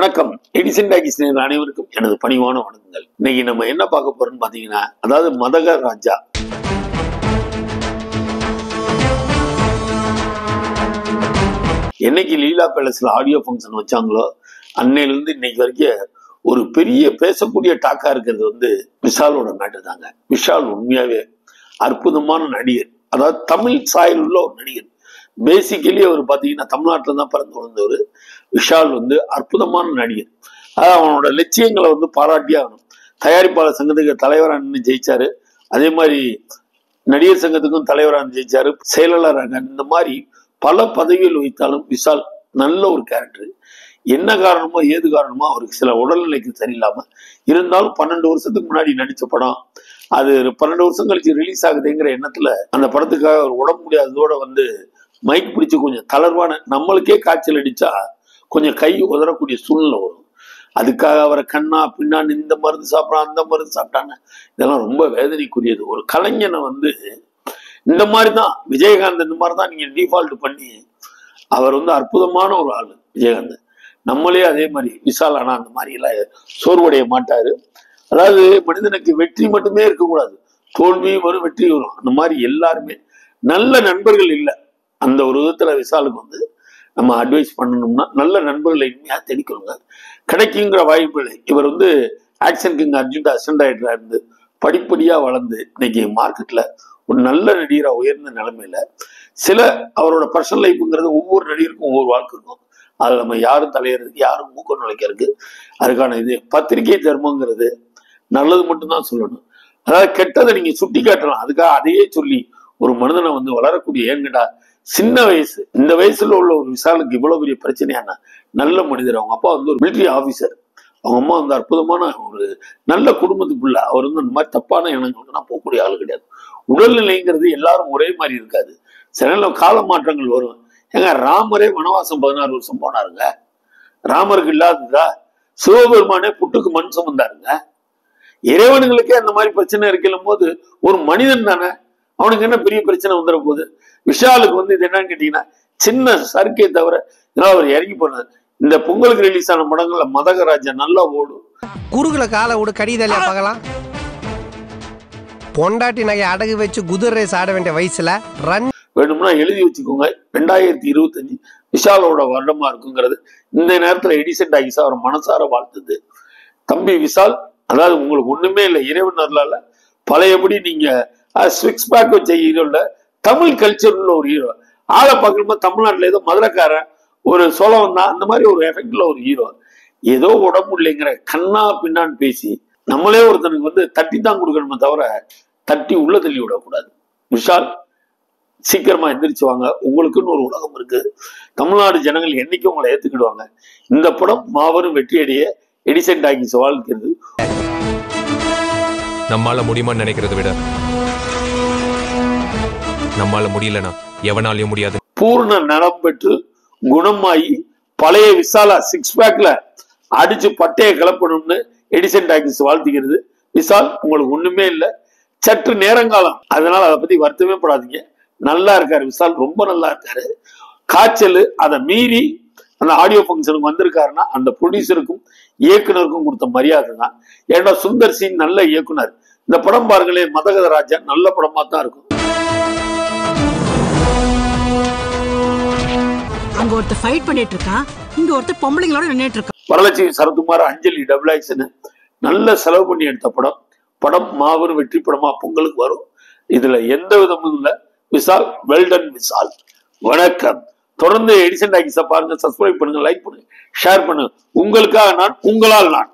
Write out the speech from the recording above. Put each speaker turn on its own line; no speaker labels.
வணக்கம். Edison talkies நேயர்கள் அனைவருக்கும் எனது பணிவான வணக்கங்கள். இன்னைக்கு நம்ம என்ன பார்க்க போறோம்னு பாத்தீங்கன்னா, அதாவது மதக ராஜா என்னைக்கு லீலா பேலஸ்ல ஆடியோ ஃபங்க்ஷன் வச்சாங்களோ அன்னையில இருந்து இன்னைக்கு வரைக்கும் ஒரு பெரிய பேசக்கூடிய டாக்கா இருக்கிறது வந்து விஷாலோட மேட்டர் தாங்க. விஷால் உண்மையாவே அற்புதமான நடிகர், அதாவது தமிழ் சாயல் உள்ள ஒரு நடிகர். பேசிக்கலி அவர் பாத்தீங்கன்னா தமிழ்நாட்டில் தான் பிறந்து வளர்ந்தவர். விஷால் வந்து அற்புதமான நடிகர். அவனோட லட்சியங்களை வந்து பாராட்டியே ஆகணும். தயாரிப்பாளர் சங்கத்துக்கு தலைவராக நின்று ஜெயிச்சாரு, அதே மாதிரி நடிகர் சங்கத்துக்கும் தலைவராக ஜெயிச்சாரு, செயலாளராக, இந்த மாதிரி பல பதவிகள் வைத்தாலும் விஷால் நல்ல ஒரு கேரக்டர். என்ன காரணமோ ஏது காரணமோ அவருக்கு சில உடல்நிலைக்கு சரியில்லாம இருந்தாலும் 12 வருஷத்துக்கு முன்னாடி நடிச்ச படம் அது 12 வருஷம் கழிச்சு ரிலீஸ் ஆகுதுங்கிற எண்ணத்துல அந்த படத்துக்காக அவர் உடம்பு முடியாததோட வந்து மைக் பிடிச்சு கொஞ்சம் தளர்வான, நம்மளுக்கே காய்ச்சல் அடிச்சா கொஞ்சம் கை உதறக்கூடிய சூழ்நிலை வரும். அதுக்காக அவரை கண்ணா பின்னான்னு இந்த மருந்து சாப்பிட்றான் அந்த மருந்து சாப்பிட்டான்னு இதெல்லாம் ரொம்ப வேதனைக்குரியது. ஒரு கலைஞனை வந்து இந்த மாதிரிதான் விஜயகாந்த், இந்த மாதிரிதான் நீங்க டிஃபால்ட் பண்ணி, அவர் வந்து அற்புதமான ஒரு ஆளு விஜயகாந்த். நம்மளே அதே மாதிரி விஷால் ஆனா அந்த மாதிரி எல்லாம் சோர்வடைய மாட்டாரு. அதாவது மனிதனுக்கு வெற்றி மட்டுமே இருக்கக்கூடாது, தோல்வியும் வரும் வெற்றியும் வரும். அந்த மாதிரி எல்லாருமே நல்ல நண்பர்கள் இல்லை. அந்த ஒரு விதத்துல விஷாலுக்கு வந்து நம்ம அட்வைஸ் பண்ணணும்னா நல்ல நண்பர்களை இனிமையா தேடிக்கொள்ளுங்க, கிடைக்குங்கிற வாய்ப்பு இல்லை. இவர் வந்து ஆக்ஷன் கிங் அர்ஜுன் அசிஸ்டன்ட் டைரக்டரா இருந்து படிப்படியா வளர்ந்து இன்னைக்கு மார்க்கெட்ல ஒரு நல்ல நடிகரா உயர்ந்த நிலைமையில, சில அவரோட பர்சனல் லைஃப்ங்கிறது ஒவ்வொரு நடிகருக்கும் ஒவ்வொரு வாழ்க்கை இருக்கும். அதுல நம்ம யாரும் தலையறதுக்கு யாரும் மூக்கம் நுழைக்கிறதுக்கு அதுக்கான இது பத்திரிகை தர்மங்கிறது நல்லது மட்டும்தான் சொல்லணும். அதாவது கெட்டதை நீங்க சுட்டி காட்டலாம், அதுக்காக அதையே சொல்லி ஒரு மனிதனை வந்து வளரக்கூடிய, ஏன்கடா சின்ன வயசு, இந்த வயசுல உள்ள ஒரு விஷாலுக்கு இவ்வளவு பெரிய பிரச்சனையான நல்ல மனிதர். அவங்க அப்பா வந்து ஒரு மிலிட்டரி ஆபீசர், அவங்க அம்மா வந்து அற்புதமான ஒரு நல்ல குடும்பத்துக்குள்ள. அவர் வந்து அந்த மாதிரி தப்பான எண்ணங்களுக்கு நான் போகக்கூடிய ஆளு கிடையாது. உடல்நிலைங்கிறது எல்லாரும் ஒரே மாதிரி இருக்காது, சில கால மாற்றங்கள் வரும். ஏங்க ராமரே வனவாசம் 16 வருஷம் போனாருங்க, ராமருக்கு இல்லாததா? சிவபெருமானே புட்டுக்கு மண் சுமந்தாருங்க. இறைவனுங்களுக்கே அந்த மாதிரி பிரச்சனை இருக்கலாம் போது ஒரு மனிதன் தானே, அவனுக்கு என்ன பெரிய பிரச்சனை வந்துட போகுது? விஷாலுக்கு வந்து இது என்னன்னு கேட்டீங்கன்னா சின்ன சறுக்கே தவிர இதெல்லாம் அவர் இறங்கி போனார். இந்த பொங்கலுக்கு ரிலீஸ் ஆன படங்கள்ல மதக ராஜா நல்லா ஓடும்.
குறுகுல காலை விடு கடிதலையா பார்க்கலாம். பொண்டாட்டி நகை அடகு வச்சு குதிரை ரேஸ் ஆட வேண்டிய வயசுல ரன்
வேணும்னா எழுதி வச்சுக்கோங்க, 2025 விஷாலோட வருடமா இருக்குங்கிறது. இந்த நேரத்துல எடிசன் டாக்கிஸ் அவர் மனசார வாழ்த்துது. தம்பி விஷால், அதாவது உங்களுக்கு ஒண்ணுமே இல்லை, இறைவன் அருளால பழையபடி நீங்க சிக்ஸ் பேக் வச்ச ஹீரோ இல்ல, தமிழ் கல்ச்சர் உள்ள ஒரு ஹீரோ. ஆளை பார்க்கணுமா தமிழ்நாட்டுல ஏதோ மதுரைக்காரன் ஒரு சோழம் தான், அந்த மாதிரி ஒரு எஃபெக்ட்ல ஒரு ஹீரோ. ஏதோ உடம்பு இல்லைங்கிற கண்ணா பின்னான்னு பேசி நம்மளே ஒருத்தனுக்கு வந்து தட்டி தான் கொடுக்கணுமே தவிர தட்டி உள்ள தள்ளி விடக்கூடாது. விஷால் சீக்கிரமா எந்திரிச்சு வாங்க, உங்களுக்குன்னு ஒரு உலகம் இருக்கு. தமிழ்நாடு ஜனங்கள் என்னைக்கும் உங்களை ஏத்துக்கிடுவாங்க. இந்த படம் மாபெரும் வெற்றியடைய எடிசன் டாக்கிஸ் வாழ்க்கிறது.
நம்மால முடியுமான்னு நினைக்கிறத விட நம்மால முடியலனா எவனாலையும் முடியாது.
பூர்ண நலம் பெற்று குணமாயி பழைய விஷாலா சிக்ஸ் பேக்ல அடிச்சு பட்டையை கிளப்பணும்னு எடிசன் டாக்கிஸ் வாழ்த்துகிறது. விஷால் உங்களுக்கு ஒண்ணுமே இல்லை, சற்று நேரங்காலம், அதனால அதை பத்தி வருத்தமே படாதீங்க. நல்லா இருக்காரு விஷால், ரொம்ப நல்லா இருக்காரு. காய்ச்சல் அதை மீறி அந்த ஆடியோ ஃபங்க்ஷனுக்கு வந்திருக்காருன்னா அந்த ப்ரொடியூசருக்கும் இயக்குனருக்கும் கொடுத்த மரியாதை தான். ஏன்னா சுந்தர் சி நல்ல இயக்குனர். இந்த படம் பாருங்களே, மதக ராஜா நல்ல படமா தான் இருக்கும்.
அங்க ஒருத்தர் ஃபைட் பண்ணிட்டு இருக்கா, இங்க ஒருத்தர் பொம்பளைங்களோட நின்னுட்டு இருக்கா.
வரலட்சுமி சரத்குமார் அஞ்சலி டபுள் ஆக்ஷன் நல்ல செலவு பண்ணி எடுத்த படம். படம் மாபெரும் வெற்றி படமா பொங்கலுக்கு வரும். இதுல எந்த விதமும் இல்லை. விஷால் வெல்டன் விஷால். வணக்கம். தொடர்ந்து எடிசன் டாக்கிஸை பாருங்க, சப்ஸ்கிரைப் பண்ணுங்க, லைக் பண்ணுங்க, ஷேர் பண்ணுங்க. உங்களுக்காக நான், உங்களால் நான்.